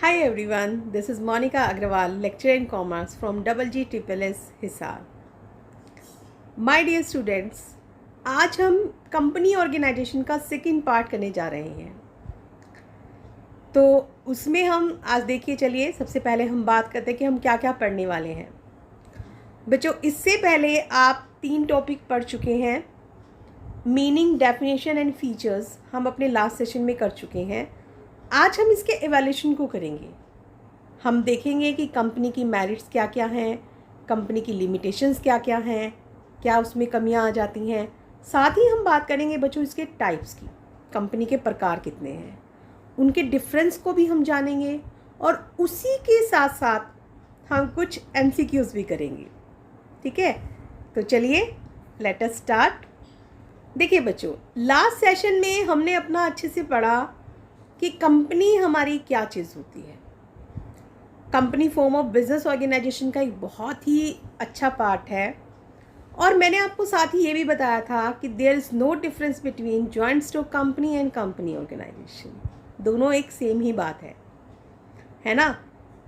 Hi everyone, this is Monica Agrawal, lecturer in commerce from GGSSS Hisar. My dear students, आज हम company organisation का second part करने जा रहे हैं। तो उसमें हम आज देखिए, चलिए सबसे पहले हम बात करते हैं कि हम क्या क्या पढ़ने वाले हैं। बच्चों, इससे पहले आप 3 टॉपिक पढ़ चुके हैं। मीनिंग, डेफिनेशन एंड फीचर्स हम अपने लास्ट सेशन में कर चुके हैं। आज हम इसके एवैल्यूएशन को करेंगे। हम देखेंगे कि कंपनी की मेरिट्स क्या क्या हैं, कंपनी की लिमिटेशंस क्या क्या हैं, क्या उसमें कमियां आ जाती हैं। साथ ही हम बात करेंगे बच्चों इसके टाइप्स की, कंपनी के प्रकार कितने हैं, उनके डिफरेंस को भी हम जानेंगे और उसी के साथ साथ हम कुछ MCQs भी करेंगे। ठीक है, तो चलिए लेट अस स्टार्ट। देखिए बच्चों, लास्ट सेशन में हमने अपना अच्छे से पढ़ा कि कंपनी हमारी क्या चीज़ होती है। Company form of business organization का एक बहुत ही अच्छा पार्ट है। और मैंने आपको साथ ही ये भी बताया था कि there is no difference between joint stock company and company organization. दोनों एक सेम ही बात है ना।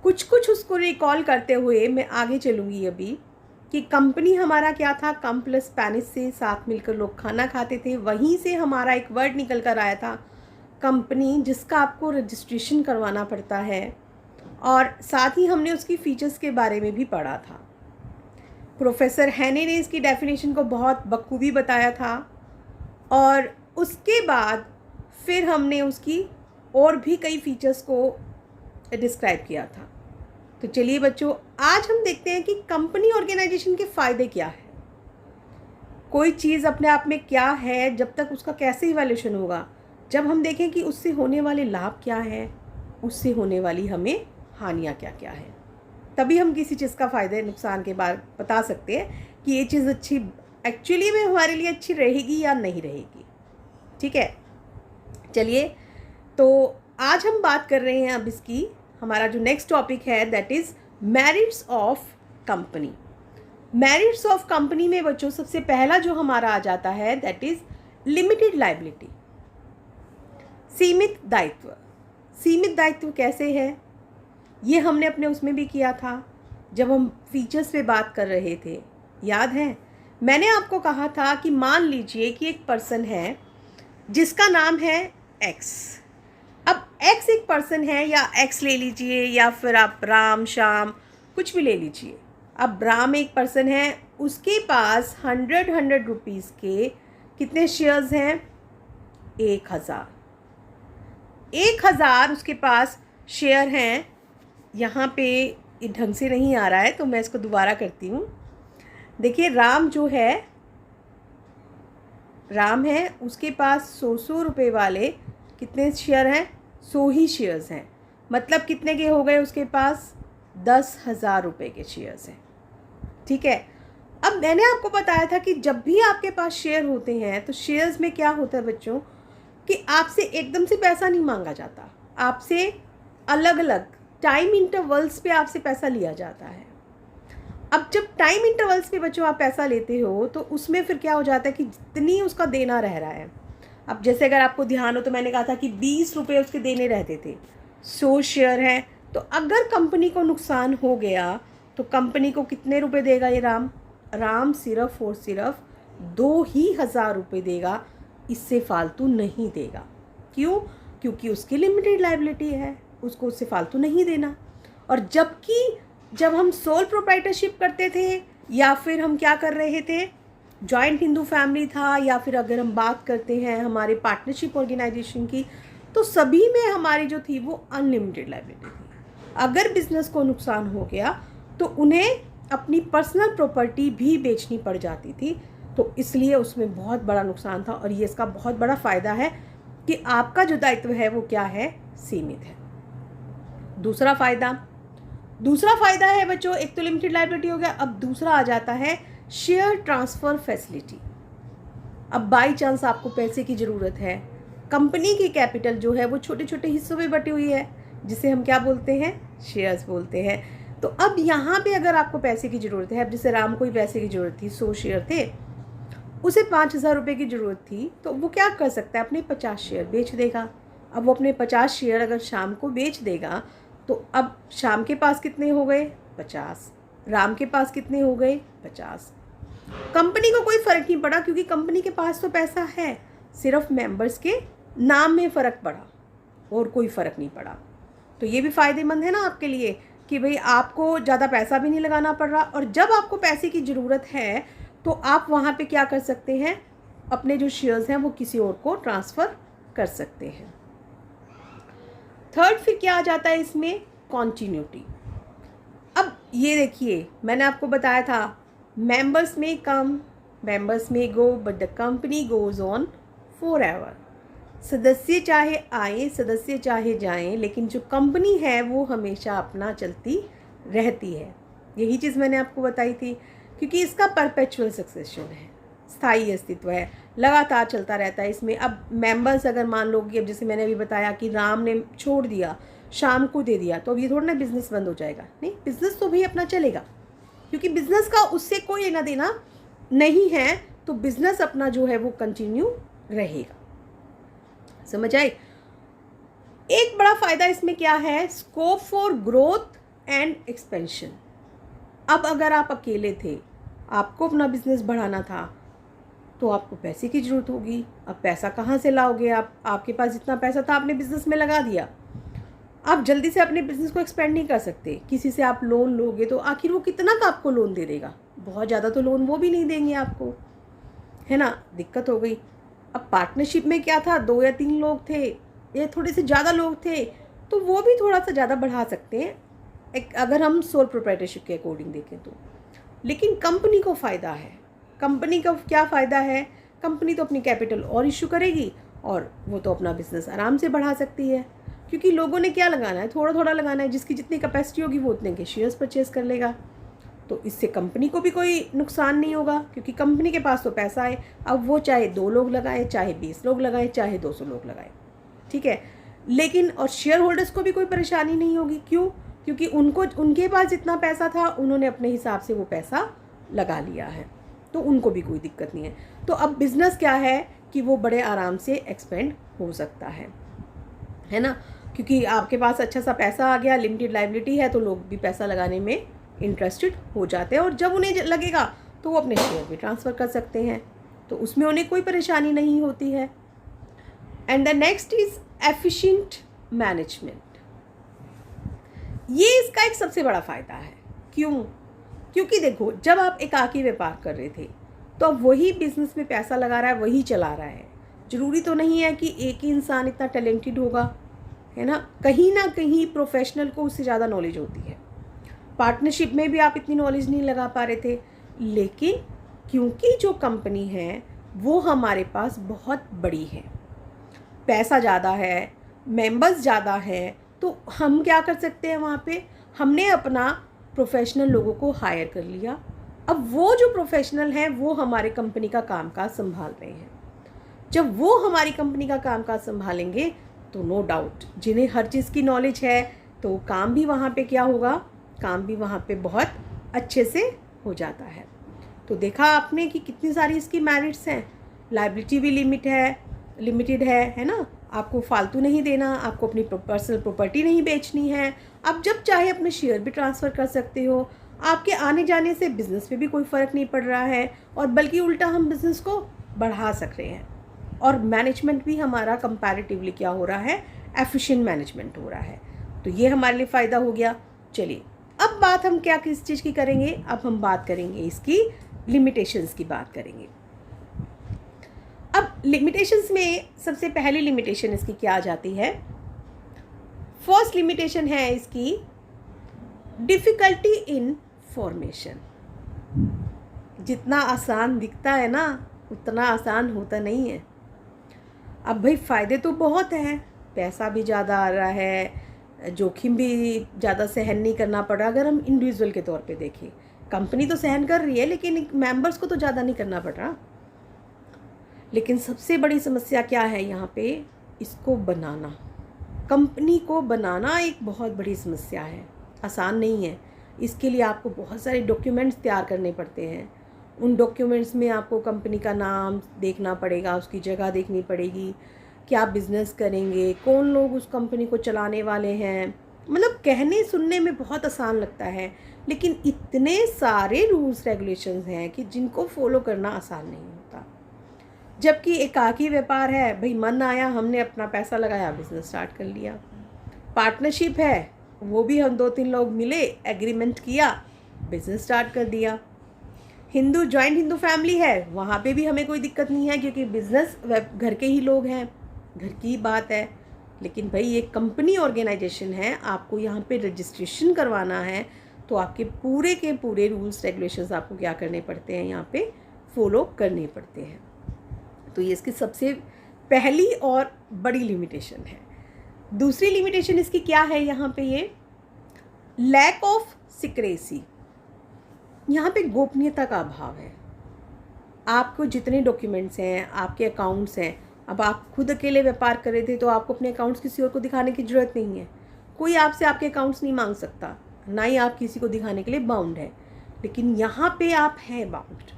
कुछ कुछ उसको रिकॉल करते हुए मैं आगे चलूँगी अभी कि कंपनी हमारा क्या था, कम प्लस स्पेनिश से साथ मिलकर लोग खाना खाते थे। वहीं से हमारा एक वर्ड निकल कर आया था कंपनी, जिसका आपको रजिस्ट्रेशन करवाना पड़ता है। और साथ ही हमने उसकी फीचर्स के बारे में भी पढ़ा था। प्रोफेसर हैने ने इसकी डेफिनेशन को बहुत बखूबी बताया था और उसके बाद फिर हमने उसकी और भी कई फीचर्स को डिस्क्राइब किया था। तो चलिए बच्चों, आज हम देखते हैं कि कंपनी ऑर्गेनाइजेशन के फ़ायदे क्या है। कोई चीज़ अपने आप में क्या है, जब तक उसका कैसे इवैल्यूएशन होगा, जब हम देखें कि उससे होने वाले लाभ क्या है, उससे होने वाली हमें हानियाँ क्या क्या है, तभी हम किसी चीज़ का फ़ायदे नुकसान के बारे बता सकते हैं कि ये चीज़ अच्छी एक्चुअली में हमारे लिए अच्छी रहेगी या नहीं रहेगी। ठीक है, चलिए तो आज हम बात कर रहे हैं अब इसकी, हमारा जो नेक्स्ट टॉपिक है that is merits of company. Merits of company में बच्चों सबसे पहला जो हमारा आ जाता है दैट इज़ लिमिटेड लायबिलिटी, सीमित दायित्व। सीमित दायित्व कैसे है, ये हमने अपने उसमें भी किया था जब हम फीचर्स पे बात कर रहे थे। याद है, मैंने आपको कहा था कि मान लीजिए कि एक पर्सन है जिसका नाम है एक्स। अब एक्स एक पर्सन है, या एक्स ले लीजिए या फिर आप राम श्याम कुछ भी ले लीजिए। अब राम एक पर्सन है, उसके पास 100 रुपीज़ के कितने शेयर्स हैं, 1000। 1000 उसके पास शेयर हैं। यहाँ पे ये ढंग से नहीं आ रहा है तो मैं इसको दोबारा करती हूँ। देखिए, राम जो है, राम है, उसके पास 100 रुपये वाले कितने शेयर हैं, 100 ही शेयर्स हैं। मतलब कितने के हो गए उसके पास, 10,000 रुपये के शेयर्स हैं। ठीक है, अब मैंने आपको बताया था कि जब भी आपके पास शेयर होते हैं तो शेयर्स में क्या होता है बच्चों कि आपसे एकदम से पैसा नहीं मांगा जाता, आपसे अलग अलग टाइम इंटरवल्स पे आपसे पैसा लिया जाता है। अब जब टाइम इंटरवल्स पे बच्चों आप पैसा लेते हो तो उसमें फिर क्या हो जाता है कि जितनी उसका देना रह रहा है, अब जैसे अगर आपको ध्यान हो तो मैंने कहा था कि 20 रुपये उसके देने रहते थे, 100 शेयर हैं, तो अगर कंपनी को नुकसान हो गया तो कंपनी को कितने रुपए देगा ये राम? राम सिर्फ और सिर्फ 2,000 रुपये देगा, इससे फालतू नहीं देगा। क्यों? क्योंकि उसकी लिमिटेड लायबिलिटी है, उसको उससे फालतू नहीं देना। और जबकि जब हम सोल प्रोप्राइटरशिप करते थे या फिर हम क्या कर रहे थे, जॉइंट हिंदू फैमिली था, या फिर अगर हम बात करते हैं हमारे पार्टनरशिप ऑर्गेनाइजेशन की, तो सभी में हमारी जो थी वो अनलिमिटेड लायबिलिटी थी। अगर बिजनेस को नुकसान हो गया तो उन्हें अपनी पर्सनल प्रॉपर्टी भी बेचनी पड़ जाती थी। तो इसलिए उसमें बहुत बड़ा नुकसान था और ये इसका बहुत बड़ा फ़ायदा है कि आपका जो दायित्व है वो क्या है, सीमित है। दूसरा फ़ायदा है बच्चों, एक तो लिमिटेड लायबिलिटी हो गया, अब दूसरा आ जाता है शेयर ट्रांसफ़र फैसिलिटी। अब बाई चांस आपको पैसे की ज़रूरत है, कंपनी की कैपिटल जो है वो छोटे छोटे हिस्सों में बटी हुई है, जिसे हम क्या बोलते हैं, शेयर्स बोलते हैं। तो अब यहाँ पे अगर आपको पैसे की ज़रूरत है, अब जैसे राम को ही पैसे की ज़रूरत थी, 100 शेयर थे, उसे 5,000 रुपये की ज़रूरत थी, तो वो क्या कर सकता है, अपने 50 शेयर बेच देगा। अब वो अपने 50 शेयर अगर शाम को बेच देगा तो अब श्याम के पास कितने हो गए? 50। राम के पास कितने हो गए? 50। कंपनी को कोई फ़र्क नहीं पड़ा क्योंकि कंपनी के पास तो पैसा है, सिर्फ मेंबर्स के नाम में फ़र्क पड़ा और कोई फ़र्क नहीं पड़ा। तो ये भी फ़ायदेमंद है ना आपके लिए कि भाई आपको ज़्यादा पैसा भी नहीं लगाना पड़ रहा, और जब आपको पैसे की ज़रूरत है तो आप वहाँ पे क्या कर सकते हैं, अपने जो शेयर्स हैं वो किसी और को ट्रांसफ़र कर सकते हैं। थर्ड फिर क्या आ जाता है इसमें? कॉन्टीन्यूटी। अब ये देखिए, मैंने आपको बताया था मेंबर्स में come, members may go, but the company goes on forever. सदस्य चाहे आए, सदस्य चाहे जाएं, लेकिन जो कंपनी है वो हमेशा अपना चलती रहती है। यही चीज़ मैंने आपको बताई थी, क्योंकि इसका परपेचुअल सक्सेशन है, स्थायी अस्तित्व है, लगातार चलता रहता है। इसमें अब मेंबर्स अगर मान लो कि अब जैसे मैंने अभी बताया कि राम ने छोड़ दिया, शाम को दे दिया, तो अब ये थोड़ा ना बिज़नेस बंद हो जाएगा। नहीं, बिज़नेस तो भी अपना चलेगा, क्योंकि बिज़नेस का उससे कोई लेना देना नहीं है, तो बिज़नेस अपना जो है वो कंटिन्यू रहेगा। समझ आई? एक बड़ा फ़ायदा इसमें क्या है? Scope for growth and expansion. अब अगर आप अकेले थे, आपको अपना बिज़नेस बढ़ाना था, तो आपको पैसे की ज़रूरत होगी। अब पैसा कहाँ से लाओगे आप? आपके पास जितना पैसा था आपने बिज़नेस में लगा दिया। आप जल्दी से अपने बिज़नेस को एक्सपेंड नहीं कर सकते। किसी से आप लोन लोगे तो आखिर वो कितना का आपको लोन दे देगा? बहुत ज़्यादा तो लोन वो भी नहीं देंगे आपको, है ना? दिक्कत हो गई। अब पार्टनरशिप में क्या था, 2 या 3 लोग थे या थोड़े से ज़्यादा लोग थे, तो वो भी थोड़ा सा ज़्यादा बढ़ा सकते हैं अगर हम सोल प्रोप्राइटरशिप के अकॉर्डिंग देखें तो। लेकिन कंपनी को फ़ायदा है। कंपनी का क्या फ़ायदा है? कंपनी तो अपनी कैपिटल और इशू करेगी और वो तो अपना बिज़नेस आराम से बढ़ा सकती है, क्योंकि लोगों ने क्या लगाना है, थोड़ा थोड़ा लगाना है। जिसकी जितनी कैपेसिटी होगी वो उतने के शेयर्स परचेज़ कर लेगा। तो इससे कंपनी को भी कोई नुकसान नहीं होगा, क्योंकि कंपनी के पास तो पैसा है। अब वो चाहे 2 लोग लगाएं, चाहे 20 लोग लगाएं, चाहे 200 लोग लगाएं, ठीक है। लेकिन और शेयर होल्डर्स को भी कोई परेशानी नहीं होगी। क्यों? क्योंकि उनके पास जितना पैसा था उन्होंने अपने हिसाब से वो पैसा लगा लिया है, तो उनको भी कोई दिक्कत नहीं है। तो अब बिज़नेस क्या है कि वो बड़े आराम से एक्सपेंड हो सकता है ना? क्योंकि आपके पास अच्छा सा पैसा आ गया, लिमिटेड लायबिलिटी है, तो लोग भी पैसा लगाने में इंटरेस्टेड हो जाते हैं, और जब उन्हें लगेगा तो वो अपने शेयर भी ट्रांसफ़र कर सकते हैं, तो उसमें उन्हें कोई परेशानी नहीं होती है। And the next is efficient management. ये इसका एक सबसे बड़ा फ़ायदा है। क्यों? क्योंकि देखो, जब आप एकाकी व्यापार कर रहे थे तो अब वही बिज़नेस में पैसा लगा रहा है, वही चला रहा है। ज़रूरी तो नहीं है कि एक ही इंसान इतना टैलेंटेड होगा, है ना? कहीं ना कहीं प्रोफेशनल को उससे ज़्यादा नॉलेज होती है। पार्टनरशिप में भी आप इतनी नॉलेज नहीं लगा पा रहे थे, लेकिन क्योंकि जो कंपनी है वो हमारे पास बहुत बड़ी है, पैसा ज़्यादा है, मेंबर्स ज़्यादा है, तो हम क्या कर सकते हैं वहाँ पे? हमने अपना प्रोफेशनल लोगों को हायर कर लिया। अब वो जो प्रोफेशनल हैं वो हमारे कंपनी का कामकाज संभाल रहे हैं। जब वो हमारी कंपनी का कामकाज संभालेंगे तो नो डाउट जिन्हें हर चीज़ की नॉलेज है, तो काम भी वहाँ पे क्या होगा? काम भी वहाँ पे बहुत अच्छे से हो जाता है। तो देखा आपने कि कितनी सारी इसकी मेरिट्स हैं। लायबिलिटी भी लिमिटेड है ना? आपको फालतू नहीं देना, आपको अपनी पर्सनल प्रॉपर्टी नहीं बेचनी है, आप जब चाहे अपने शेयर भी ट्रांसफ़र कर सकते हो। आपके आने जाने से बिज़नेस पे भी कोई फ़र्क नहीं पड़ रहा है, और बल्कि उल्टा हम बिज़नेस को बढ़ा सक रहे हैं, और मैनेजमेंट भी हमारा कंपैरेटिवली क्या हो रहा है? एफिशिएंट मैनेजमेंट हो रहा है। तो ये हमारे लिए फ़ायदा हो गया। चलिए, अब बात हम क्या किस चीज़ की करेंगे? अब हम बात करेंगे इसकी लिमिटेशंस की बात करेंगे। अब लिमिटेशंस में सबसे पहली लिमिटेशन इसकी क्या आ जाती है? फर्स्ट लिमिटेशन है इसकी डिफ़िकल्टी इन फॉर्मेशन। जितना आसान दिखता है ना, उतना आसान होता नहीं है। अब भाई फ़ायदे तो बहुत हैं, पैसा भी ज़्यादा आ रहा है, जोखिम भी ज़्यादा सहन नहीं करना पड़ रहा। अगर हम इंडिविजुअल के तौर पे देखें, कंपनी तो सहन कर रही है, लेकिन मेंबर्स को तो ज़्यादा नहीं करना पड़ रहा। लेकिन सबसे बड़ी समस्या क्या है यहाँ पे? इसको बनाना, कंपनी को बनाना एक बहुत बड़ी समस्या है, आसान नहीं है। इसके लिए आपको बहुत सारे डॉक्यूमेंट्स तैयार करने पड़ते हैं। उन डॉक्यूमेंट्स में आपको कंपनी का नाम देखना पड़ेगा, उसकी जगह देखनी पड़ेगी, क्या बिज़नेस करेंगे, कौन लोग उस कंपनी को चलाने वाले हैं, मतलब कहने सुनने में बहुत आसान लगता है, लेकिन इतने सारे रूल्स रेगुलेशंस हैं कि जिनको फॉलो करना आसान नहीं होता। जबकि एकाकी व्यापार है, भाई मन आया हमने अपना पैसा लगाया, बिजनेस स्टार्ट कर लिया। पार्टनरशिप है, वो भी हम 2-3 लोग मिले, एग्रीमेंट किया, बिजनेस स्टार्ट कर दिया। जॉइंट हिंदू फैमिली है, वहाँ पे भी हमें कोई दिक्कत नहीं है, क्योंकि बिजनेस घर के ही लोग हैं, घर की बात है। लेकिन भाई ये कंपनी ऑर्गेनाइजेशन है, आपको यहाँ पे रजिस्ट्रेशन करवाना है, तो आपके पूरे के पूरे रूल्स रेगुलेशंस आपको क्या करने पड़ते हैं, यहाँ पे फॉलो करने पड़ते हैं। तो ये इसकी सबसे पहली और बड़ी लिमिटेशन है। दूसरी लिमिटेशन इसकी क्या है, यहाँ पे ये लैक ऑफ सिक्रेसी, यहाँ पे गोपनीयता का अभाव है। आपको जितने डॉक्यूमेंट्स हैं, आपके अकाउंट्स हैं, अब आप खुद अकेले व्यापार कर रहे थे तो आपको अपने अकाउंट्स किसी और को दिखाने की ज़रूरत नहीं है। कोई आपसे आपके अकाउंट्स नहीं मांग सकता, ना ही आप किसी को दिखाने के लिए बाउंड है। लेकिन यहाँ पे आप हैं बाउंड।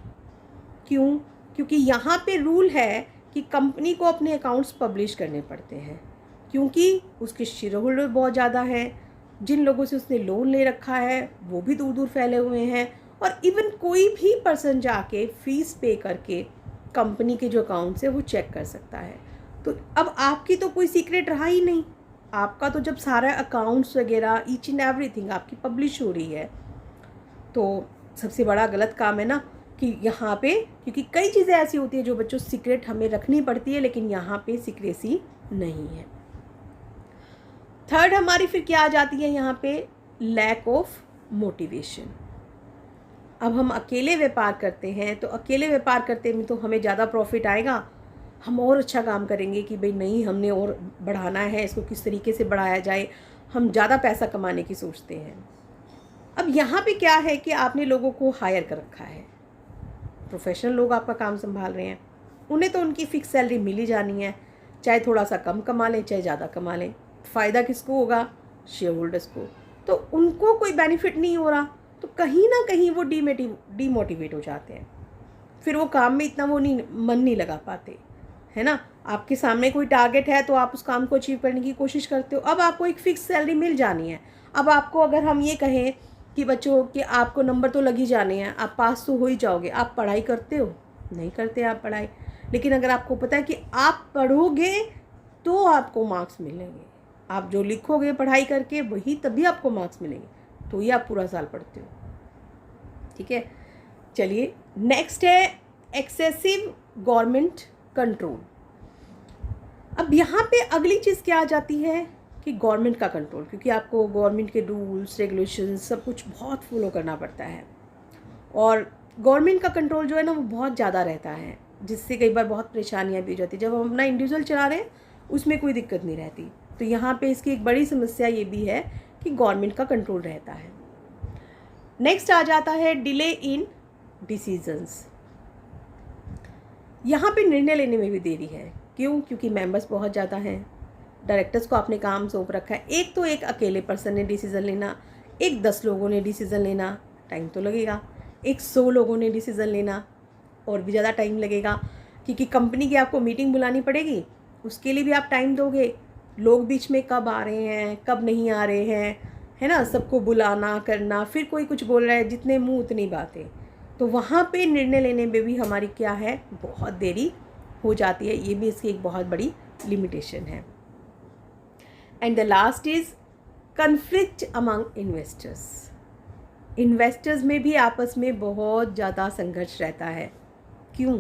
क्यों? क्योंकि यहाँ पे रूल है कि कंपनी को अपने अकाउंट्स पब्लिश करने पड़ते हैं, क्योंकि उसके शेयर होल्डर बहुत ज़्यादा हैं, जिन लोगों से उसने लोन ले रखा है वो भी दूर दूर फैले हुए हैं, और इवन कोई भी पर्सन जाके फीस पे करके कंपनी के जो अकाउंट्स है वो चेक कर सकता है। तो अब आपकी तो कोई सीक्रेट रहा ही नहीं। आपका तो जब सारा अकाउंट्स वगैरह ईच एंड एवरीथिंग आपकी पब्लिश हो रही है, तो सबसे बड़ा गलत काम है ना कि यहाँ पे, क्योंकि कई चीज़ें ऐसी होती है जो बच्चों सीक्रेट हमें रखनी पड़ती है, लेकिन यहाँ पे सीक्रेसी नहीं है। थर्ड हमारी फिर क्या आ जाती है यहाँ पे, लैक ऑफ मोटिवेशन। अब हम अकेले व्यापार करते हैं, तो अकेले व्यापार करते में तो हमें ज़्यादा प्रॉफिट आएगा, हम और अच्छा काम करेंगे कि भाई नहीं हमने और बढ़ाना है, इसको किस तरीके से बढ़ाया जाए, हम ज़्यादा पैसा कमाने की सोचते हैं। अब यहाँ पे क्या है कि आपने लोगों को हायर कर रखा है, प्रोफेशनल लोग आपका काम संभाल रहे हैं, उन्हें तो उनकी फ़िक्स सैलरी मिल ही जानी है, चाहे थोड़ा सा कम कमा लें चाहे ज़्यादा कमा लें। फ़ायदा किसको होगा? शेयर होल्डर्स को। तो उनको कोई बेनिफिट नहीं हो रहा, तो कहीं ना कहीं वो डीमोटिवेट हो जाते हैं, फिर वो काम में इतना वो मन नहीं लगा पाते, है ना। आपके सामने कोई टारगेट है तो आप उस काम को अचीव करने की कोशिश करते हो। अब आपको एक फ़िक्स सैलरी मिल जानी है। अब आपको अगर हम ये कहें कि बच्चों कि आपको नंबर तो लग ही जाने हैं, आप पास तो हो ही जाओगे, आप पढ़ाई करते हो? नहीं करते आप पढ़ाई। लेकिन अगर आपको पता है कि आप पढ़ोगे तो आपको मार्क्स मिलेंगे, आप जो लिखोगे पढ़ाई करके वही तभी आपको मार्क्स मिलेंगे, तो ये आप पूरा साल पढ़ते हो। ठीक है, चलिए नेक्स्ट है एक्सेसिव गवर्नमेंट कंट्रोल। अब यहाँ पे अगली चीज़ क्या आ जाती है कि गवर्नमेंट का कंट्रोल, क्योंकि आपको गवर्नमेंट के रूल्स रेगुलेशंस सब कुछ बहुत फॉलो करना पड़ता है, और गवर्नमेंट का कंट्रोल जो है ना वो बहुत ज़्यादा रहता है, जिससे कई बार बहुत परेशानियाँ भी हो जाती है। जब हम अपना इंडिविजुअल चला रहे हैं उसमें कोई दिक्कत नहीं रहती, तो यहाँ पे इसकी एक बड़ी समस्या ये भी है कि गवर्नमेंट का कंट्रोल रहता है। नेक्स्ट आ जाता है डिले इन डिसीजंस। यहाँ पे निर्णय लेने में भी देरी है। क्यों? क्योंकि मेंबर्स बहुत ज़्यादा हैं, डायरेक्टर्स को आपने काम सौंप रखा है। एक तो एक अकेले पर्सन ने डिसीज़न लेना, एक 10 लोगों ने डिसीज़न लेना, टाइम तो लगेगा। एक 100 लोगों ने डिसीज़न लेना, और भी ज़्यादा टाइम लगेगा, क्योंकि कंपनी की आपको मीटिंग बुलानी पड़ेगी, उसके लिए भी आप टाइम दोगे। लोग बीच में कब आ रहे हैं कब नहीं आ रहे हैं, है ना, सबको बुलाना करना, फिर कोई कुछ बोल रहा है, जितने मुंह उतनी बातें। तो वहाँ पे निर्णय लेने में भी हमारी क्या है, बहुत देरी हो जाती है। ये भी इसकी एक बहुत बड़ी लिमिटेशन है। And the last is conflict among investors. Investors में भी आपस में बहुत ज़्यादा संघर्ष रहता है। क्यों?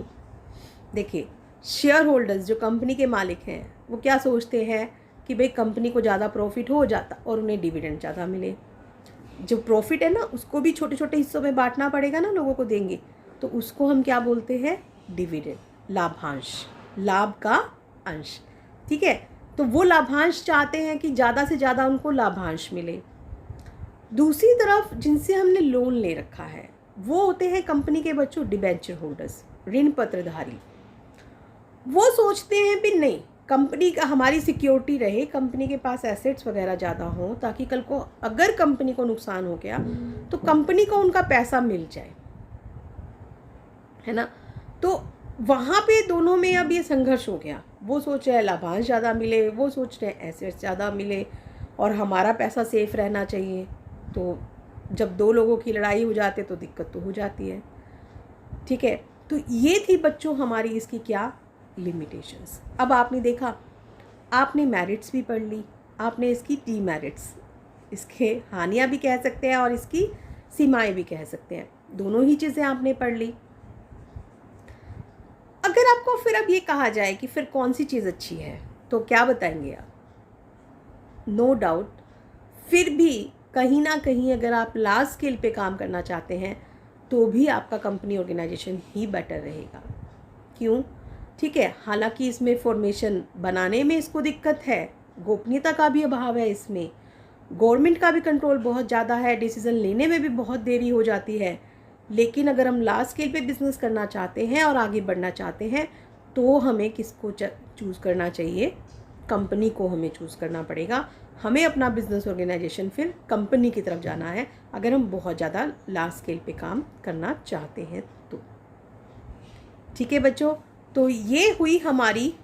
देखिए, शेयर होल्डर्स जो कंपनी के मालिक हैं वो क्या सोचते हैं कि भाई कंपनी को ज़्यादा प्रॉफिट हो जाता और उन्हें डिविडेंड ज़्यादा मिले। जो प्रॉफिट है ना उसको भी छोटे छोटे हिस्सों में बांटना पड़ेगा ना, लोगों को देंगे, तो उसको हम क्या बोलते हैं, डिविडेंड, लाभांश, लाभ का अंश। ठीक है, तो वो लाभांश चाहते हैं कि ज़्यादा से ज़्यादा उनको लाभांश मिले। दूसरी तरफ जिनसे हमने लोन ले रखा है वो होते हैं कंपनी के बच्चों, डिबेंचर होल्डर्स, ऋण पत्रधारी। वो सोचते हैं भी नहीं, कंपनी का हमारी सिक्योरिटी रहे, कंपनी के पास एसेट्स वगैरह ज़्यादा हों, ताकि कल को अगर कंपनी को नुकसान हो गया तो कंपनी को उनका पैसा मिल जाए, है ना। तो वहाँ पे दोनों में अब ये संघर्ष हो गया। वो सोच रहे हैं लाभांश ज़्यादा मिले, वो सोच रहे हैं एसेट्स ज़्यादा मिले। और हमारा पैसा सेफ रहना चाहिए। तो जब दो लोगों की लड़ाई हो जाती है तो दिक्कत तो हो जाती है। ठीक है, तो ये थी बच्चों हमारी इसकी क्या लिमिटेशंस। अब आपने देखा, आपने मेरिट्स भी पढ़ ली, आपने इसकी डीमेरिट्स, इसके हानियाँ भी कह सकते हैं और इसकी सीमाएं भी कह सकते हैं, दोनों ही चीज़ें आपने पढ़ ली। अगर आपको फिर अब ये कहा जाए कि फिर कौन सी चीज़ अच्छी है तो क्या बताएंगे आप? नो डाउट फिर भी कहीं ना कहीं अगर आप लार्ज स्केल पे काम करना चाहते हैं तो भी आपका कंपनी ऑर्गेनाइजेशन ही बेटर रहेगा। क्यों? ठीक है, हालांकि इसमें फॉर्मेशन बनाने में इसको दिक्कत है, गोपनीयता का भी अभाव है, इसमें गवर्नमेंट का भी कंट्रोल बहुत ज़्यादा है, डिसीज़न लेने में भी बहुत देरी हो जाती है। लेकिन अगर हम लार्ज स्केल पे बिज़नेस करना चाहते हैं और आगे बढ़ना चाहते हैं तो हमें किसको चूज़ करना चाहिए? कंपनी को हमें चूज़ करना पड़ेगा। हमें अपना बिजनेस ऑर्गेनाइजेशन फिर कंपनी की तरफ जाना है अगर हम बहुत ज़्यादा लार्ज स्केल पे काम करना चाहते हैं तो। ठीक है बच्चों, तो ये हुई हमारी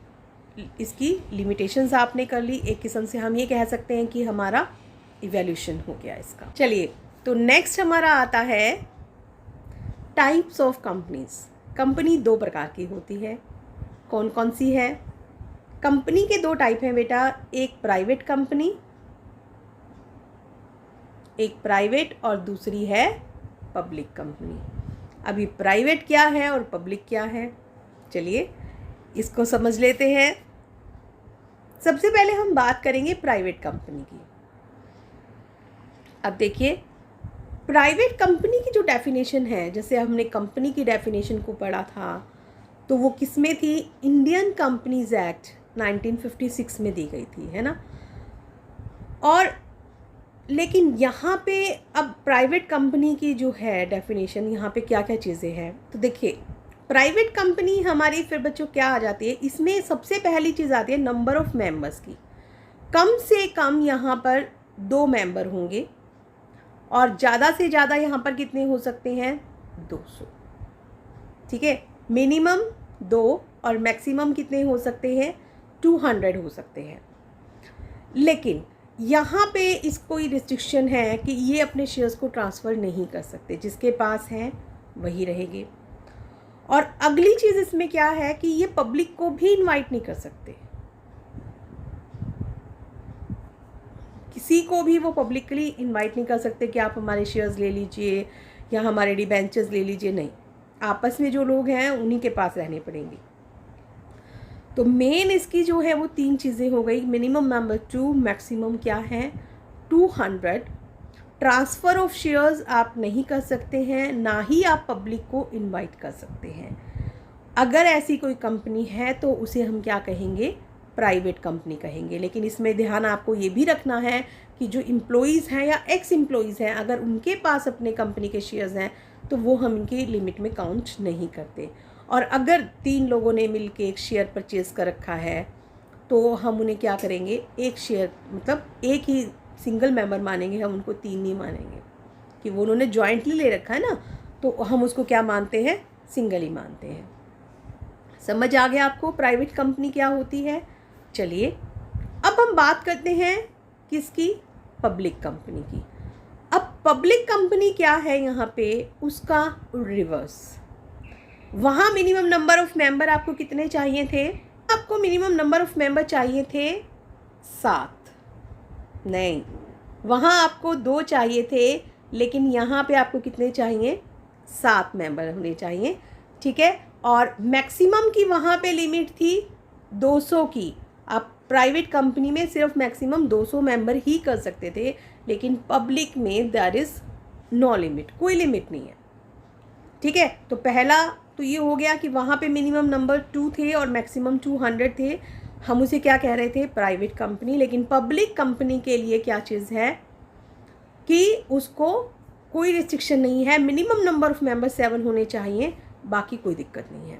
इसकी लिमिटेशंस आपने कर ली। एक किस्म से हम ये कह सकते हैं कि हमारा इवैल्यूएशन हो गया इसका। चलिए, तो नेक्स्ट हमारा आता है टाइप्स ऑफ कंपनीज। कंपनी दो प्रकार की होती है, कौन कौन सी है? कंपनी के दो टाइप हैं बेटा, एक प्राइवेट कंपनी, एक प्राइवेट और दूसरी है पब्लिक कंपनी। अभी प्राइवेट क्या है और पब्लिक क्या है, चलिए इसको समझ लेते हैं। सबसे पहले हम बात करेंगे प्राइवेट कंपनी की। अब देखिए, प्राइवेट कंपनी की जो डेफिनेशन है, जैसे हमने कंपनी की डेफिनेशन को पढ़ा था तो वो किस में थी? इंडियन कंपनीज एक्ट 1956 में दी गई थी, है ना। और लेकिन यहाँ पे अब प्राइवेट कंपनी की जो है डेफिनेशन, यहाँ पे क्या क्या चीज़ें हैं तो देखिए, प्राइवेट कंपनी हमारी फिर बच्चों क्या आ जाती है? इसमें सबसे पहली चीज़ आती है नंबर ऑफ मेंबर्स की। कम से कम यहाँ पर 2 मेंबर होंगे और ज़्यादा से ज़्यादा यहाँ पर कितने हो सकते हैं? 200। ठीक है, मिनिमम 2 और मैक्सिमम कितने हो सकते हैं? 200 हो सकते हैं। लेकिन यहाँ पे इस कोई रिस्ट्रिक्शन है कि ये अपने शेयर्स को ट्रांसफ़र नहीं कर सकते, जिसके पास हैं वही रहेंगे। और अगली चीज़ इसमें क्या है कि ये पब्लिक को भी इनवाइट नहीं कर सकते, किसी को भी वो पब्लिकली इनवाइट नहीं कर सकते कि आप हमारे शेयर्स ले लीजिए या हमारे डिबेंचर्स ले लीजिए, नहीं, आपस में जो लोग हैं उन्हीं के पास रहने पड़ेंगे। तो मेन इसकी जो है वो 3 चीज़ें हो गई, मिनिमम नंबर 2, मैक्सिमम क्या है 200। ट्रांसफ़र ऑफ शेयर्स आप नहीं कर सकते हैं, ना ही आप पब्लिक को इनवाइट कर सकते हैं। अगर ऐसी कोई कंपनी है तो उसे हम क्या कहेंगे? प्राइवेट कंपनी कहेंगे। लेकिन इसमें ध्यान आपको ये भी रखना है कि जो एम्प्लॉइज़ हैं या एक्स एम्प्लॉइज़ हैं, अगर उनके पास अपने कंपनी के शेयर्स हैं तो वो हम इनकी लिमिट में काउंट नहीं करते। और अगर 3 लोगों ने मिलकर एक शेयर परचेज़ कर रखा है तो हम उन्हें क्या करेंगे? एक शेयर मतलब एक ही सिंगल मेंबर मानेंगे, हम उनको 3 नहीं मानेंगे कि वो उन्होंने जॉइंटली ले रखा है ना, तो हम उसको क्या मानते हैं? सिंगल ही मानते हैं। समझ आ गया आपको प्राइवेट कंपनी क्या होती है? चलिए अब हम बात करते हैं किसकी? पब्लिक कंपनी की। अब पब्लिक कंपनी क्या है यहाँ पे? उसका रिवर्स। वहाँ मिनिमम नंबर ऑफ मेंबर आपको कितने चाहिए थे? आपको मिनिमम नंबर ऑफ मेंबर चाहिए थे 7, नहीं, वहाँ आपको 2 चाहिए थे, लेकिन यहाँ पे आपको कितने चाहिए? 7 मेंबर होने चाहिए। ठीक है, और मैक्सिमम की वहाँ पे लिमिट थी 200 की। आप प्राइवेट कंपनी में सिर्फ मैक्सिमम 200 मेंबर ही कर सकते थे, लेकिन पब्लिक में देयर इज़ नो लिमिट, कोई लिमिट नहीं है। ठीक है, तो पहला तो ये हो गया कि वहाँ पे मिनिमम नंबर 2 थे और मैक्सिमम 200 थे, हम उसे क्या कह रहे थे? Private company. लेकिन पब्लिक कंपनी के लिए क्या चीज़ है कि उसको कोई रिस्ट्रिक्शन नहीं है, मिनिमम नंबर ऑफ मेंबर 7 होने चाहिए, बाकी कोई दिक्कत नहीं है।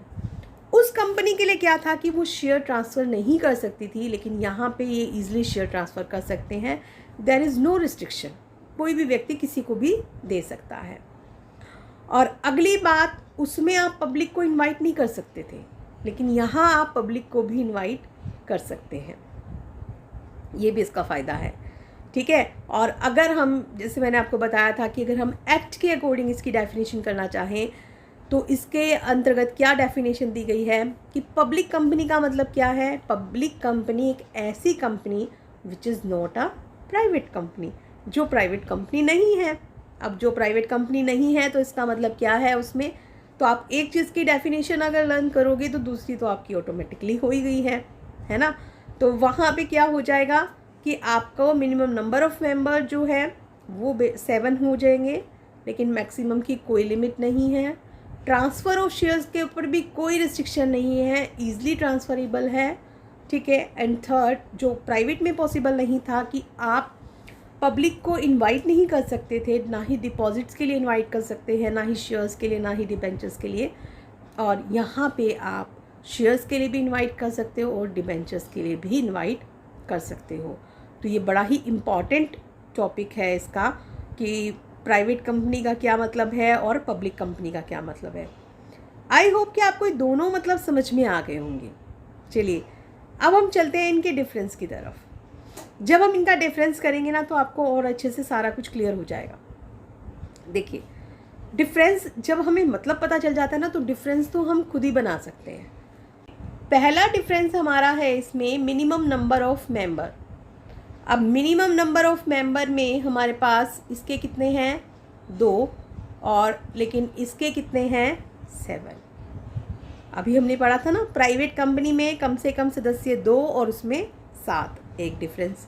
उस कंपनी के लिए क्या था कि वो शेयर ट्रांसफ़र नहीं कर सकती थी, लेकिन यहाँ पे ये ईजिली शेयर ट्रांसफ़र कर सकते हैं। देयर इज़ नो रिस्ट्रिक्शन, कोई भी व्यक्ति किसी को भी दे सकता है। और अगली बात, उसमें आप पब्लिक को इनवाइट नहीं कर सकते थे, लेकिन यहाँ आप पब्लिक को भी इनवाइट कर सकते हैं, ये भी इसका फ़ायदा है। ठीक है। और अगर हम, जैसे मैंने आपको बताया था कि अगर हम एक्ट के अकॉर्डिंग इसकी डेफिनेशन करना चाहें तो इसके अंतर्गत क्या डेफिनेशन दी गई है कि पब्लिक कंपनी का मतलब क्या है। पब्लिक कंपनी एक ऐसी company which is not a private company, जो प्राइवेट कंपनी नहीं है। अब जो प्राइवेट कंपनी नहीं है तो इसका मतलब क्या है उसमें, तो आप एक चीज़ की डेफिनेशन अगर लर्न करोगे तो दूसरी तो आपकी ऑटोमेटिकली हो ही गई है ना। तो वहाँ पे क्या हो जाएगा कि आपको मिनिमम नंबर ऑफ़ मेंबर जो है वो 7 हो जाएंगे, लेकिन मैक्सिमम की कोई लिमिट नहीं है। ट्रांसफ़र ऑफ शेयर्स के ऊपर भी कोई रिस्ट्रिक्शन नहीं है, ईजिली ट्रांसफरेबल है, ठीक है। एंड थर्ड, जो प्राइवेट में पॉसिबल नहीं था कि आप पब्लिक को इनवाइट नहीं कर सकते थे, ना ही डिपॉजिट्स के लिए इनवाइट कर सकते हैं, ना ही शेयर्स के लिए, ना ही डिबेंचर्स के लिए। और यहाँ पे आप शेयर्स के लिए भी इनवाइट कर सकते हो और डिबेंचर्स के लिए भी इनवाइट कर सकते हो। तो ये बड़ा ही इम्पॉर्टेंट टॉपिक है इसका कि प्राइवेट कंपनी का क्या मतलब है और पब्लिक कंपनी का क्या मतलब है। आई होप कि आपको दोनों मतलब समझ में आ गए होंगे। चलिए अब हम चलते हैं इनके डिफरेंस की तरफ। जब हम इनका डिफरेंस करेंगे ना तो आपको और अच्छे से सारा कुछ क्लियर हो जाएगा। देखिए, डिफरेंस जब हमें मतलब पता चल जाता है ना तो डिफरेंस तो हम खुद ही बना सकते हैं। पहला डिफरेंस हमारा है इसमें मिनिमम नंबर ऑफ मेंबर। अब मिनिमम नंबर ऑफ मेंबर में हमारे पास इसके कितने हैं 2, और लेकिन इसके कितने हैं 7। अभी हमने पढ़ा था ना प्राइवेट कंपनी में कम से कम सदस्य 2 और उसमें 7, एक डिफरेंस।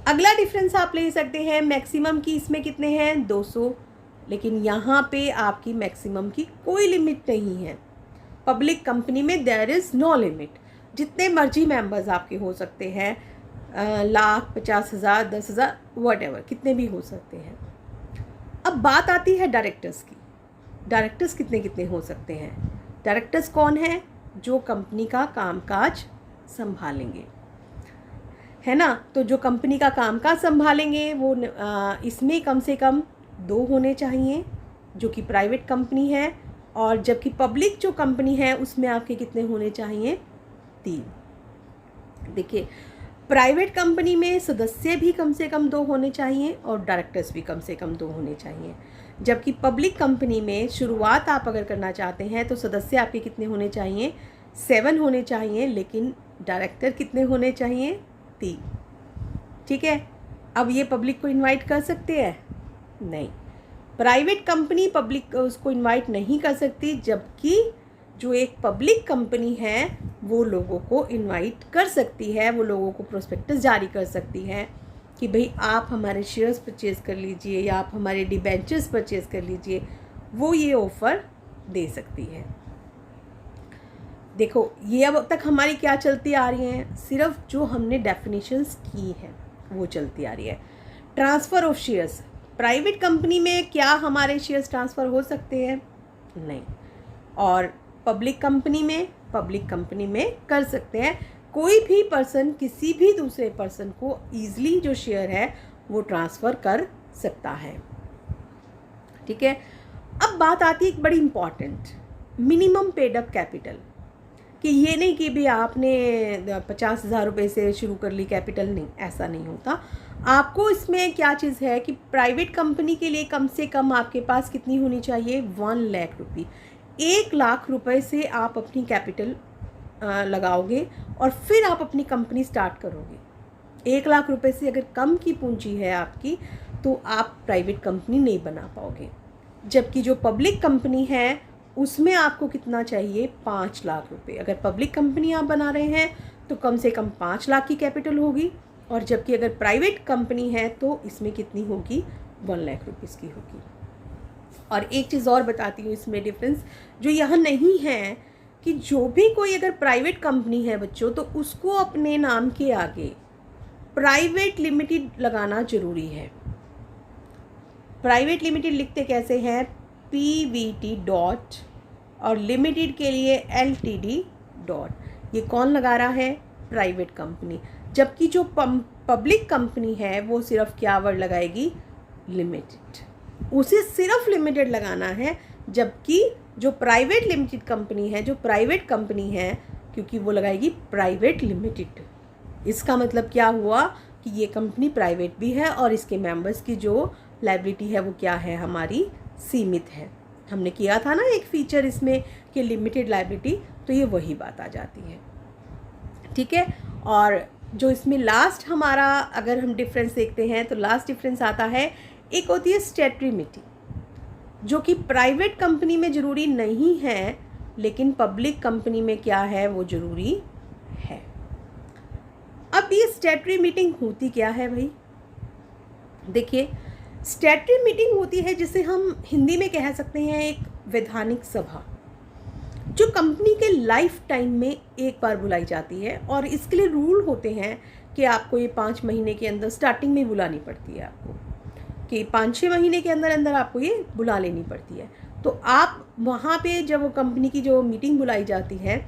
अगला डिफरेंस आप ले सकते हैं मैक्सिमम की, इसमें कितने हैं 200, लेकिन यहाँ पे आपकी मैक्सिमम की कोई लिमिट नहीं है। पब्लिक कंपनी में देयर इज़ नो लिमिट, जितने मर्जी मेंबर्स आपके हो सकते हैं, लाख, 50,000, 10,000, व्हाटएवर, कितने भी हो सकते हैं। अब बात आती है डायरेक्टर्स की। डायरेक्टर्स कितने कितने हो सकते हैं। डायरेक्टर्स कौन है, जो कंपनी का कामकाज संभालेंगे, है ना। तो जो कंपनी का कामकाज संभालेंगे वो इसमें कम से कम 2 होने चाहिए, जो कि प्राइवेट कंपनी है। और जबकि पब्लिक जो कंपनी है उसमें आपके कितने होने चाहिए 3। देखिए, प्राइवेट कंपनी में सदस्य भी कम से कम 2 होने चाहिए और डायरेक्टर्स भी कम से कम 2 होने चाहिए। जबकि पब्लिक कंपनी में शुरुआत आप अगर करना चाहते हैं तो सदस्य आपके कितने होने चाहिए 7 होने चाहिए, लेकिन डायरेक्टर कितने होने चाहिए 3। ठीक है। अब ये पब्लिक को इनवाइट कर सकते हैं, नहीं। प्राइवेट कंपनी पब्लिक उसको इनवाइट नहीं कर सकती, जबकि जो एक पब्लिक कंपनी है वो लोगों को इनवाइट कर सकती है, वो लोगों को प्रोस्पेक्टस जारी कर सकती है कि भाई आप हमारे शेयर्स परचेज़ कर लीजिए या आप हमारे डिबेंचर्स परचेज़ कर लीजिए, वो ये ऑफ़र दे सकती है। देखो, ये अब तक हमारी क्या चलती आ रही हैं, सिर्फ जो हमने डेफिनेशंस की हैं वो चलती आ रही है। Transfer of shares, private company में क्या हमारे शेयर्स ट्रांसफ़र हो सकते हैं, नहीं। और पब्लिक कंपनी में कर सकते हैं। कोई भी पर्सन किसी भी दूसरे पर्सन को ईजिली जो शेयर है वो ट्रांसफ़र कर सकता है। ठीक है। अब बात आती है एक बड़ी important, minimum paid up capital, कि ये नहीं कि भी आपने 50,000 रुपये से शुरू कर ली कैपिटल, नहीं, ऐसा नहीं होता। आपको इसमें क्या चीज़ है कि प्राइवेट कंपनी के लिए कम से कम आपके पास कितनी होनी चाहिए 1 लाख रुपये। 1 लाख रुपए से आप अपनी कैपिटल लगाओगे और फिर आप अपनी कंपनी स्टार्ट करोगे। 1 लाख रुपए से अगर कम की पूंजी है आपकी तो आप प्राइवेट कंपनी नहीं बना पाओगे। जबकि जो पब्लिक कंपनी है उसमें आपको कितना चाहिए 5 लाख रुपए। अगर पब्लिक कंपनी आप बना रहे हैं तो कम से कम 5 लाख की कैपिटल होगी, और जबकि अगर प्राइवेट कंपनी है तो इसमें कितनी होगी 1 लाख रुपीज़ की होगी। और एक चीज़ और बताती हूँ इसमें डिफरेंस जो यहाँ नहीं है, कि जो भी कोई अगर प्राइवेट कंपनी है बच्चों, तो उसको अपने नाम के आगे प्राइवेट लिमिटेड लगाना ज़रूरी है। प्राइवेट लिमिटेड लिखते कैसे हैं, PVT डॉट, और लिमिटेड के लिए LTD डॉट। ये कौन लगा रहा है, प्राइवेट कंपनी। जबकि जो पब्लिक कंपनी है वो सिर्फ क्या वर्ड लगाएगी, लिमिटेड, उसे सिर्फ लिमिटेड लगाना है। जबकि जो प्राइवेट लिमिटेड कंपनी है, जो प्राइवेट कंपनी है, क्योंकि वो लगाएगी प्राइवेट लिमिटेड। इसका मतलब क्या हुआ कि ये कंपनी प्राइवेट भी है और इसके मेंबर्स की जो लायबिलिटी है वो क्या है, हमारी सीमित है। हमने किया था ना एक फीचर इसमें कि लिमिटेड लायबिलिटी, तो ये वही बात आ जाती है। ठीक है, और जो इसमें लास्ट हमारा अगर हम डिफरेंस देखते हैं तो लास्ट डिफरेंस आता है, एक होती है स्टैट्यूटरी मीटिंग, जो कि प्राइवेट कंपनी में ज़रूरी नहीं है लेकिन पब्लिक कंपनी में क्या है, वो ज़रूरी है। अब ये स्टैट्यूटरी मीटिंग होती क्या है भाई? देखिए, स्टैट्यूटरी मीटिंग होती है जिसे हम हिंदी में कह सकते हैं एक वैधानिक सभा, जो कंपनी के लाइफ टाइम में एक बार बुलाई जाती है। और इसके लिए रूल होते हैं कि आपको ये 5 महीने के अंदर स्टार्टिंग में बुलानी पड़ती है, आपको कि 5-6 महीने के अंदर अंदर आपको ये बुला लेनी पड़ती है। तो आप वहाँ पे जब वो कंपनी की जो मीटिंग बुलाई जाती है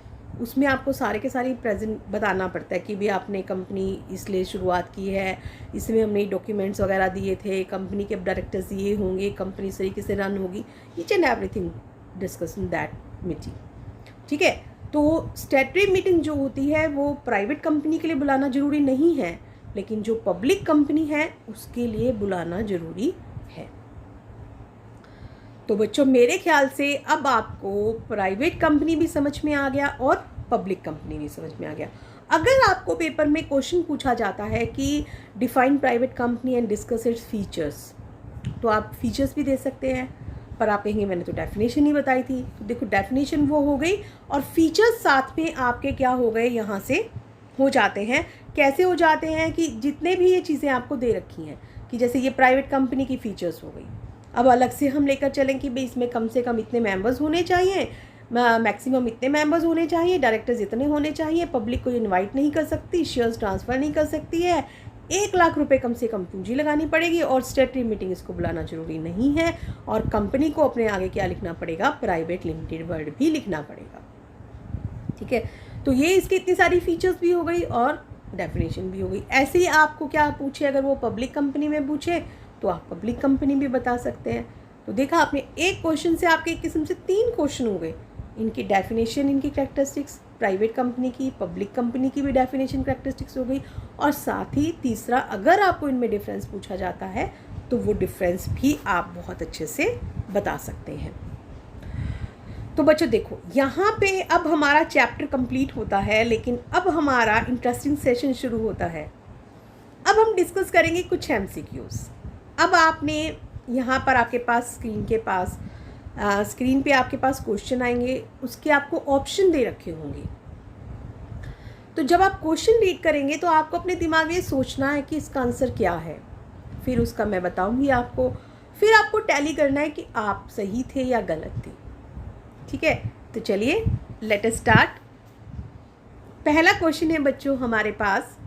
उसमें आपको सारे के सारे प्रेजेंट बताना पड़ता है कि भी आपने कंपनी इसलिए शुरुआत की है, इसमें हमने डॉक्यूमेंट्स वगैरह दिए थे, कंपनी के डायरेक्टर्स ये होंगे, कंपनी इस तरीके से रन होगी, each and everything discuss in that meeting. ठीक है, तो स्टैट्यूटरी मीटिंग जो होती है वो प्राइवेट कंपनी के लिए बुलाना ज़रूरी नहीं है, लेकिन जो पब्लिक कंपनी है उसके लिए बुलाना ज़रूरी है। तो बच्चों, मेरे ख्याल से अब आपको प्राइवेट कंपनी भी समझ में आ गया और पब्लिक कंपनी भी समझ में आ गया। अगर आपको पेपर में क्वेश्चन पूछा जाता है कि define private company and discuss its features, तो आप फीचर्स भी दे सकते हैं, पर आप कहेंगे मैंने तो डेफिनेशन ही बताई थी। तो देखो, डेफिनेशन वो हो गई और फीचर्स साथ में आपके क्या हो गए, यहाँ से हो जाते हैं। कैसे हो जाते हैं कि जितने भी ये चीज़ें आपको दे रखी हैं कि जैसे ये प्राइवेट कंपनी की फ़ीचर्स हो गई, अब अलग से हम लेकर चलें कि भाई इसमें कम से कम इतने मेंबर्स होने चाहिए, मैक्सिमम इतने मेंबर्स होने चाहिए, डायरेक्टर्स इतने होने चाहिए, पब्लिक को इनवाइट नहीं कर सकती, शेयर्स ट्रांसफ़र नहीं कर सकती है, 1 लाख रुपए कम से कम पूंजी लगानी पड़ेगी और स्टैट्यूटरी मीटिंग इसको बुलाना ज़रूरी नहीं है। और कंपनी को अपने आगे क्या लिखना पड़ेगा, प्राइवेट लिमिटेड वर्ड भी लिखना पड़ेगा। ठीक है, तो ये इसकी इतनी सारी फीचर्स भी हो गई और डेफिनेशन भी हो गई। ऐसे ही आपको क्या पूछे, अगर वो पब्लिक कंपनी में पूछे तो आप पब्लिक कंपनी भी बता सकते हैं। तो देखा आपने, एक क्वेश्चन से आपके एक किस्म से 3 क्वेश्चन हो गए, इनकी डेफिनेशन, इनकी कैरेक्टरिस्टिक्स, प्राइवेट कंपनी की, पब्लिक कंपनी की भी डेफिनेशन कैरेक्टरिस्टिक्स हो गई, और साथ ही तीसरा, अगर आपको इनमें डिफरेंस पूछा जाता है तो वो डिफरेंस भी आप बहुत अच्छे से बता सकते हैं। तो बच्चों देखो, यहाँ पे अब हमारा चैप्टर कंप्लीट होता है, लेकिन अब हमारा इंटरेस्टिंग सेशन शुरू होता है। अब हम डिस्कस करेंगे कुछ MCQs। अब आपने यहाँ पर आपके पास स्क्रीन पे आपके पास क्वेश्चन आएंगे, उसके आपको ऑप्शन दे रखे होंगे। तो जब आप क्वेश्चन रीड करेंगे तो आपको अपने दिमाग में सोचना है कि इसका आंसर क्या है, फिर उसका मैं बताऊंगी आपको, फिर आपको टैली करना है कि आप सही थे या गलत थे। ठीक है, तो चलिए लेट अस स्टार्ट। पहला क्वेश्चन है बच्चों हमारे पास,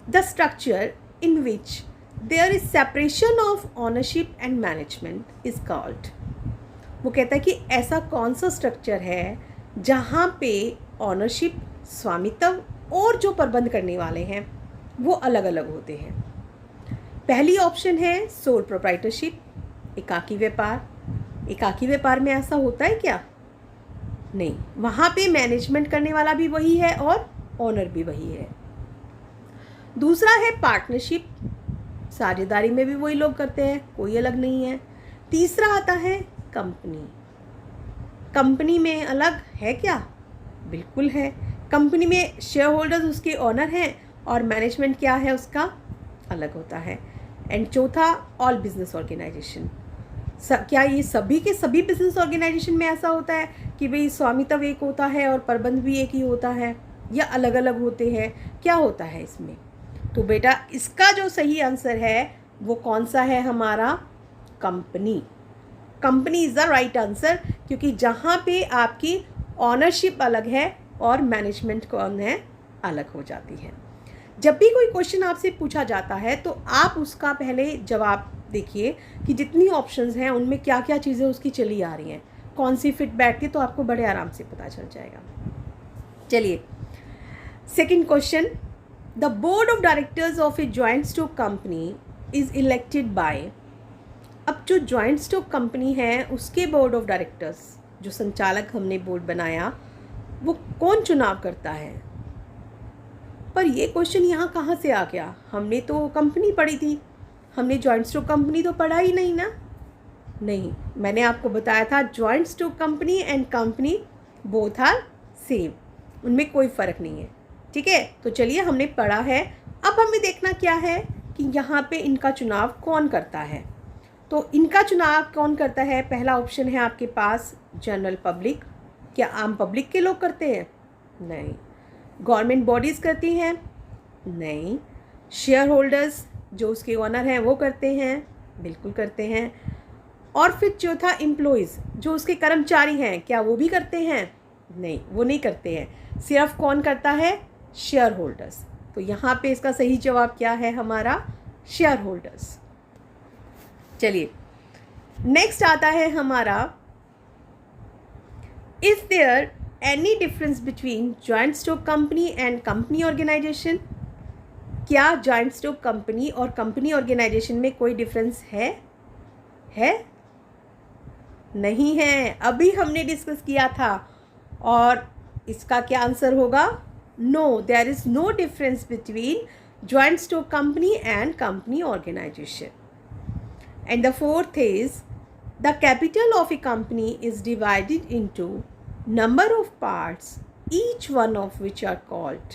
the structure in which there is separation of ownership and management is called. वो कहता है कि ऐसा कौन सा स्ट्रक्चर है जहाँ पे ओनरशिप, स्वामित्व और जो प्रबंध करने वाले हैं वो अलग अलग होते हैं। पहली ऑप्शन है सोल प्रोप्राइटरशिप, एकाकी व्यापार। एकाकी व्यापार में ऐसा होता है क्या? नहीं, वहाँ पे मैनेजमेंट करने वाला भी वही है और ओनर भी वही है। दूसरा है पार्टनरशिप, साझेदारी में भी वही लोग करते हैं, कोई अलग नहीं है। तीसरा आता है कंपनी। कंपनी में अलग है क्या? बिल्कुल है। कंपनी में शेयर होल्डर्स उसके ओनर हैं और मैनेजमेंट क्या है उसका, अलग होता है। एंड चौथा, ऑल बिजनेस ऑर्गेनाइजेशन। क्या ये सभी के सभी बिजनेस ऑर्गेनाइजेशन में ऐसा होता है कि भाई स्वामित्व एक होता है और प्रबंध भी एक ही होता है, या अलग अलग होते हैं? क्या होता है इसमें? तो बेटा इसका जो सही आंसर है वो कौन सा है हमारा? Company. Company is the right answer, क्योंकि जहाँ पे आपकी ऑनरशिप अलग है और मैनेजमेंट कौन है, अलग हो जाती है। जब भी कोई क्वेश्चन आपसे पूछा जाता है तो आप उसका पहले जवाब देखिए कि जितनी ऑप्शंस हैं उनमें क्या क्या चीज़ें उसकी चली आ रही हैं, कौन सी फिट बैठती है, तो आपको बड़े आराम से पता चल जाएगा। चलिए second question, the board of directors of a joint stock company is elected by. अब जो जॉइंट स्टॉक कंपनी है उसके बोर्ड ऑफ डायरेक्टर्स, जो संचालक हमने बोर्ड बनाया, वो कौन चुनाव करता है? पर ये क्वेश्चन यहाँ कहाँ से आ गया? हमने तो कंपनी पढ़ी थी, हमने जॉइंट स्टॉक कंपनी तो पढ़ा ही नहीं ना। नहीं, मैंने आपको बताया था joint stock company and company both are same, उनमें कोई फ़र्क नहीं है। ठीक है, तो चलिए हमने पढ़ा है। अब हमें देखना क्या है कि यहाँ पे इनका चुनाव कौन करता है। तो इनका चुनाव कौन करता है? पहला ऑप्शन है आपके पास जनरल पब्लिक। क्या आम पब्लिक के लोग करते हैं? नहीं। गवर्नमेंट बॉडीज़ करती हैं? नहीं। शेयर होल्डर्स जो उसके ओनर हैं वो करते हैं? बिल्कुल करते हैं। और फिर चौथा एम्प्लॉइज़ जो उसके कर्मचारी हैं, क्या वो भी करते हैं? नहीं, वो नहीं करते हैं। सिर्फ कौन करता है? Share holders. तो यहाँ पे इसका सही जवाब क्या है हमारा? Share holders. चलिए नेक्स्ट आता है हमारा, is there any difference between joint stock company and company organisation? क्या जॉइंट स्टॉक कंपनी और कंपनी ऑर्गेनाइजेशन में कोई डिफरेंस है? नहीं है, अभी हमने डिस्कस किया था। और इसका क्या आंसर होगा? No, there is no difference between joint stock company and company organisation. And the fourth is the capital of a company is divided into number of parts each one of which are called.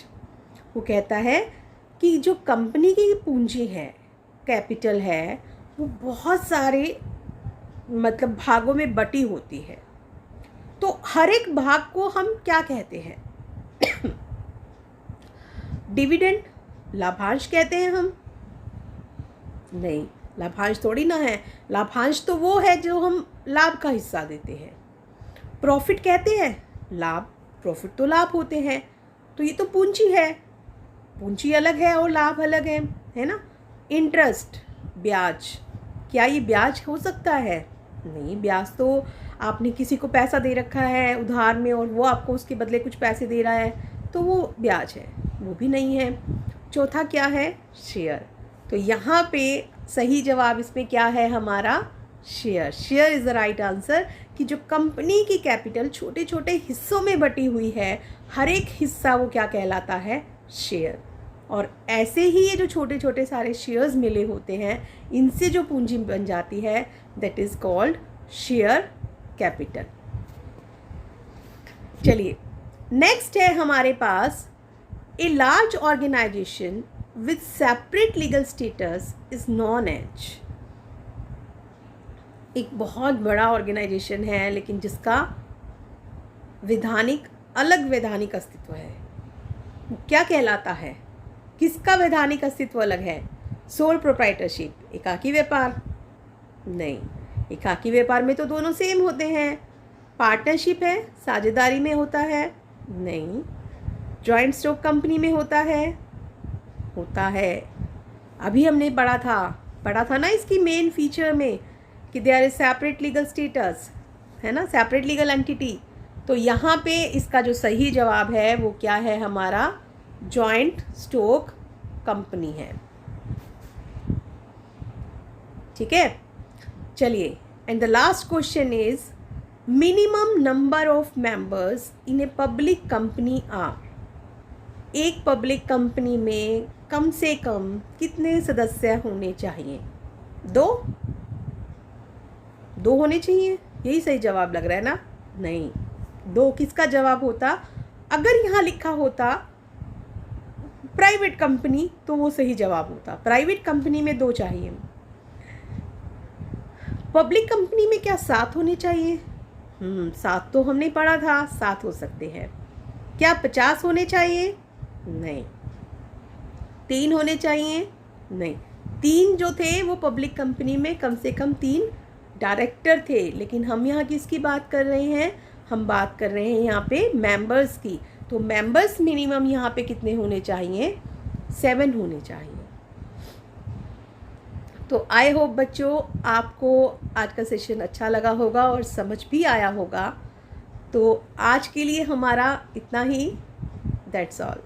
वो कहता है कि जो company की पूंजी है, capital है, वो बहुत सारे मतलब भागों में बटी होती है। तो हर एक भाग को हम क्या कहते हैं? डिविडेंड, लाभांश कहते हैं हम? नहीं, लाभांश थोड़ी ना है। लाभांश तो वो है जो हम लाभ का हिस्सा देते हैं। प्रॉफिट कहते हैं? लाभ, प्रॉफिट तो लाभ होते हैं। तो ये तो पूंजी है, पूंजी अलग है और लाभ अलग है ना। इंटरेस्ट, ब्याज, क्या ये ब्याज हो सकता है? नहीं, ब्याज तो आपने किसी को पैसा दे रखा है उधार में और वो आपको उसके बदले कुछ पैसे दे रहा है, तो वो ब्याज है, वो भी नहीं है। चौथा क्या है? शेयर। तो यहाँ पे सही जवाब इसमें क्या है हमारा? Share. Share is the right answer, कि जो कंपनी की कैपिटल छोटे छोटे हिस्सों में बटी हुई है, हर एक हिस्सा वो क्या कहलाता है? शेयर। और ऐसे ही ये जो छोटे छोटे सारे शेयर्स मिले होते हैं, इनसे जो पूंजी बन जाती है, that is called share capital. चलिए नेक्स्ट है हमारे पास, a large organisation with separate legal status is known as. एक बहुत बड़ा ऑर्गेनाइजेशन है लेकिन जिसका अलग वैधानिक अस्तित्व है, वो क्या कहलाता है? किसका वैधानिक अस्तित्व अलग है? सोल प्रोप्राइटरशिप, एकाकी व्यापार? नहीं, एकाकी व्यापार में तो दोनों सेम होते हैं। पार्टनरशिप है, साझेदारी में होता है? नहीं। जॉइंट स्टॉक कंपनी में होता है। अभी हमने पढ़ा था ना इसकी मेन फीचर में कि there is separate legal status, है ना, सेपरेट लीगल एंटिटी। तो यहाँ पे इसका जो सही जवाब है वो क्या है हमारा? जॉइंट स्टॉक कंपनी है। ठीक है, चलिए and the last question is, minimum number of members in a public company are. एक पब्लिक कंपनी में कम से कम कितने सदस्य होने चाहिए? दो होने चाहिए, यही सही जवाब लग रहा है ना? नहीं, 2 किसका जवाब होता? अगर यहाँ लिखा होता प्राइवेट कंपनी तो वो सही जवाब होता। प्राइवेट कंपनी में 2 चाहिए। पब्लिक कंपनी में क्या 7 होने चाहिए? 7 तो हमने पढ़ा था, 7 हो सकते हैं। क्या 50 होने चाहिए? नहीं। 3 होने चाहिए? नहीं। 3 जो थे वो पब्लिक कंपनी में कम से कम 3 डायरेक्टर थे, लेकिन हम यहाँ किसकी बात कर रहे हैं? हम बात कर रहे हैं यहाँ पे मेंबर्स की। तो मेंबर्स मिनिमम यहाँ पे कितने होने चाहिए? 7 होने चाहिए। तो आई होप बच्चों आपको आज का सेशन अच्छा लगा होगा और समझ भी आया होगा। तो आज के लिए हमारा इतना ही, दैट्स ऑल।